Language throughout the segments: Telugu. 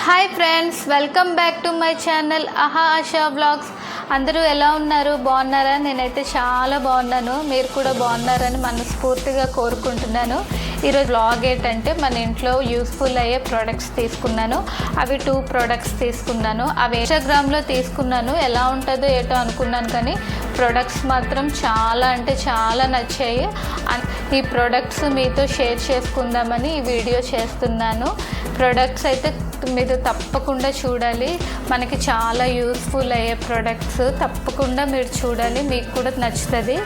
Hi friends, welcome back to my channel ASHA vlogs. అందరూ ఎలా ఉన్నారు? బాగున్నారా? నేనైతే చాలా బాగున్నాను. మీరు కూడా బాగున్నారని మనస్ఫూర్తిగా కోరుకుంటున్నాను. ఈరోజు వ్లాగ్ ఏంటంటే మన ఇంట్లో యూస్ఫుల్ అయ్యే ప్రోడక్ట్స్ తీసుకున్నాను. అవి 2 ప్రోడక్ట్స్ తీసుకున్నాను. అవి ఇన్స్టాగ్రామ్లో తీసుకున్నాను. ఎలా ఉంటుందో ఏటో అనుకున్నాను, కానీ ప్రోడక్ట్స్ మాత్రం చాలా అంటే చాలా నచ్చాయి. ఈ ప్రోడక్ట్స్ మీతో షేర్ చేసుకుందామని ఈ వీడియో చేస్తున్నాను. ప్రోడక్ట్స్ అయితే మీరు తప్పకుండా చూడాలి. మనకి చాలా యూస్ఫుల్ అయ్యే ప్రోడక్ట్స్ తప్పకుండా మీరు చూడాలి, మీకు కూడా నచ్చుతుంది.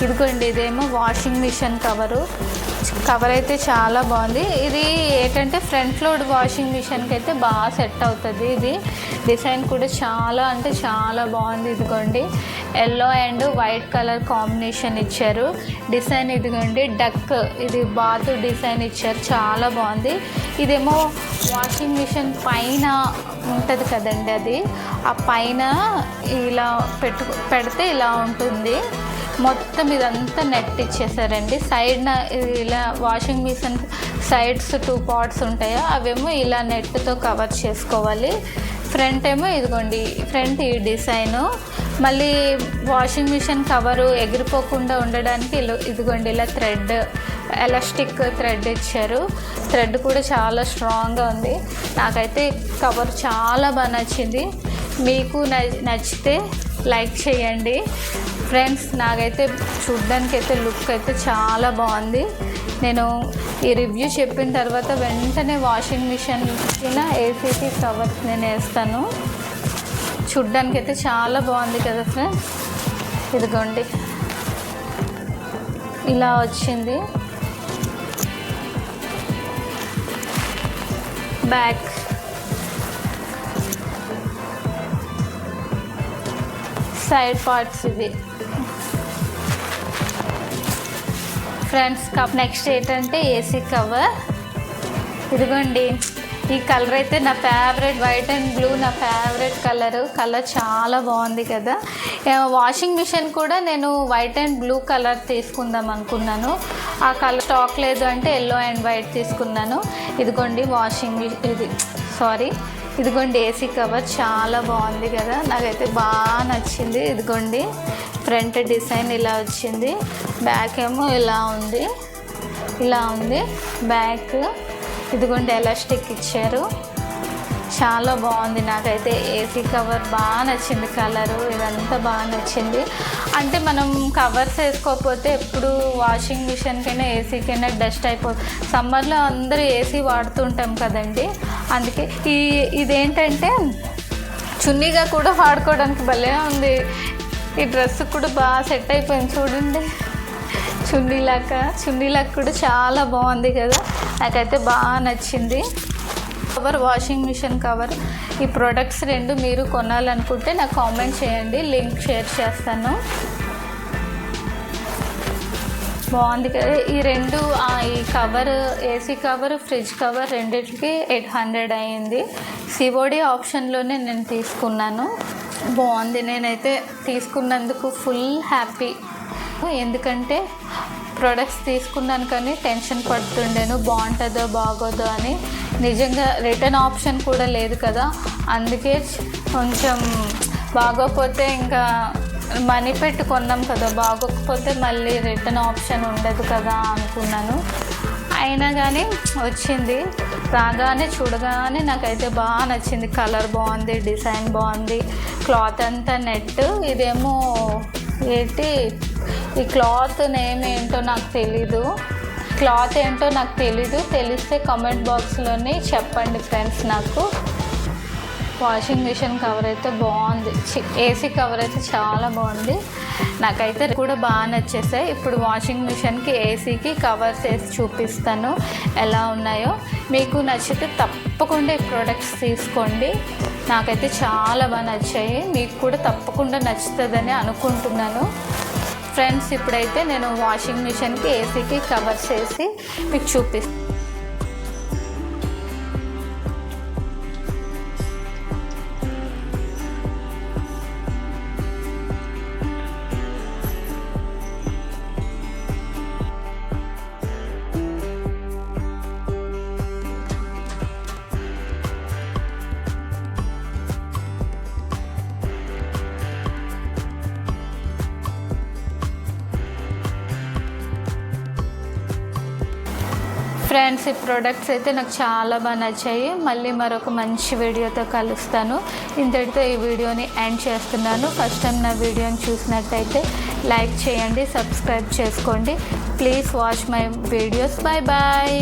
ఇదిగోండి, ఇదేమో వాషింగ్ మిషన్ కవర్ అయితే చాలా బాగుంది. ఇది ఏంటంటే ఫ్రంట్ లోడ్ వాషింగ్ మిషన్కి అయితే బాగా సెట్ అవుతుంది. ఇది డిజైన్ కూడా చాలా అంటే చాలా బాగుంది. ఇదిగోండి, yellow and white colour combination ఇచ్చారు. డిజైన్ ఇదిగోండి డక్, ఇది బాత్ డిజైన్ ఇచ్చారు, చాలా బాగుంది. ఇదేమో వాషింగ్ మిషన్ పైన ఉంటుంది కదండి, అది ఆ పైన ఇలా పెడితే ఇలా ఉంటుంది. మొత్తం ఇదంతా నెట్ ఇచ్చేసారండి. సైడ్న ఇలా వాషింగ్ మిషన్ సైడ్స్ 2 పార్ట్స్ ఉంటాయో అవేమో ఇలా నెట్తో కవర్ చేసుకోవాలి. ఫ్రంట్ ఏమో ఇదిగోండి, ఫ్రంట్ ఈ డిజైను. మళ్ళీ వాషింగ్ మిషన్ కవరు ఎగిరిపోకుండా ఉండడానికి ఇదిగోండి ఇలా ఎలాస్టిక్ థ్రెడ్ ఇచ్చారు. థ్రెడ్ కూడా చాలా స్ట్రాంగ్గా ఉంది. నాకైతే కవర్ చాలా బాగా నచ్చింది. మీకు నచ్చితే లైక్ చేయండి ఫ్రెండ్స్. నాకైతే చూడ్డానికి అయితే లుక్ అయితే చాలా బాగుంది. నేను ఈ రివ్యూ చెప్పిన తర్వాత వెంటనే వాషింగ్ మిషన్కి ఏసీకి కవర్స్ నేను వేస్తాను. చూడ్డానికి అయితే చాలా బాగుంది కదా ఫ్రెండ్స్. ఇదిగోండి ఇలా వచ్చింది. బ్యాక్ సైడ్ పార్ట్స్ ఇవి ఫ్రెండ్స్. నెక్స్ట్ ఏంటంటే ఏసీ కవర్. ఇదిగోండి, ఈ కలర్ అయితే నా ఫేవరెట్. వైట్ అండ్ బ్లూ నా ఫేవరెట్ కలర్ చాలా బాగుంది కదా. వాషింగ్ మిషన్ కూడా నేను వైట్ అండ్ బ్లూ కలర్ తీసుకుందాం అనుకున్నాను. ఆ కలర్ స్టాక్ లేదు అంటే ఎల్లో అండ్ వైట్ తీసుకున్నాను. ఇదిగోండి ఇదిగోండి ఏసీ కవర్ చాలా బాగుంది కదా, నాకైతే బాగా నచ్చింది. ఇదిగోండి ఫ్రంట్ డిజైన్ ఇలా వచ్చింది, బ్యాక్ ఏమో ఇలా ఉంది బ్యాక్. ఇదిగోండి ఎలాస్టిక్ ఇచ్చారు, చాలా బాగుంది. నాకైతే ఏసీ కవర్ బాగా నచ్చింది. కలరు ఇదంతా బాగా నచ్చింది. అంటే మనం కవర్స్ వేసుకోకపోతే ఎప్పుడు వాషింగ్ మిషన్కైనా ఏసీకైనా డస్ట్ అయిపోతుంది. సమ్మర్లో అందరూ ఏసీ వాడుతుంటాం కదండి, అందుకే ఇదేంటంటే చున్నీగా కూడా వాడుకోవడానికి భలే ఉంది. ఈ డ్రెస్ కూడా బాగా సెట్ అయిపోయింది చూడండి. చున్నీలాగా కూడా చాలా బాగుంది కదా, నాకైతే బాగా నచ్చింది. వాషింగ్ మిషన్ కవర్, ఈ ప్రొడక్ట్స్ 2 మీరు కొనాలనుకుంటే నాకు కామెంట్ చేయండి, లింక్ షేర్ చేస్తాను. బాగుంది కదా ఈ 2. ఈ cover, AC cover, fridge cover రెండింటికి 800 అయ్యింది. సిఓడి ఆప్షన్లోనే నేను తీసుకున్నాను. బాగుంది, నేనైతే తీసుకున్నందుకు ఫుల్ హ్యాపీ. ఎందుకంటే ప్రొడక్ట్స్ తీసుకున్నాను కానీ టెన్షన్ పడుతుండేను బాగుంటుందో బాగోదో అని. నిజంగా రిటర్న్ ఆప్షన్ కూడా లేదు కదా, అందుకే కొంచెం బాగోకపోతే ఇంకా మనీ పెట్టి కొన్నాం కదా, బాగోకపోతే మళ్ళీ రిటర్న్ ఆప్షన్ ఉండదు కదా అనుకున్నాను. అయినా కానీ వచ్చింది. రాగానే చూడగానే నాకైతే బాగా నచ్చింది. కలర్ బాగుంది, డిజైన్ బాగుంది, క్లాత్ అంతా నెట్. ఇదేమో ఈ క్లాత్ నేమ్ ఏంటో నాకు తెలీదు. తెలిస్తే కామెంట్ బాక్స్లోనే చెప్పండి ఫ్రెండ్స్ నాకు. వాషింగ్ మిషన్ కవర్ అయితే బాగుంది, ఏసీ కవర్ అయితే చాలా బాగుంది. నాకైతే కూడా బాగా నచ్చేసాయి. ఇప్పుడు వాషింగ్ మిషన్కి ఏసీకి కవర్స్ వేసి చూపిస్తాను ఎలా ఉన్నాయో. మీకు నచ్చితే తప్పకుండా ఈ ప్రోడక్ట్స్ తీసుకోండి. నాకైతే చాలా బాగా నచ్చాయి, మీకు కూడా తప్పకుండా నచ్చుతుందని అనుకుంటున్నాను ఫ్రెండ్స్. ఇప్పుడైతే నేను వాషింగ్ మిషన్కి ఏసీకి కవర్స్ వేసి మీకు చూపిస్తాను. ఫ్రెండ్స్, ఈ ప్రోడక్ట్స్ అయితే నాకు చాలా బాగా నచ్చాయి. మళ్ళీ మరొక మంచి వీడియోతో కలుస్తాను. ఇంతటితో ఈ వీడియోని ఎండ్ చేస్తున్నాను. ఫస్ట్ టైం నా వీడియోని చూసినట్టయితే లైక్ చేయండి, సబ్స్క్రైబ్ చేసుకోండి. Please watch my videos. Bye bye.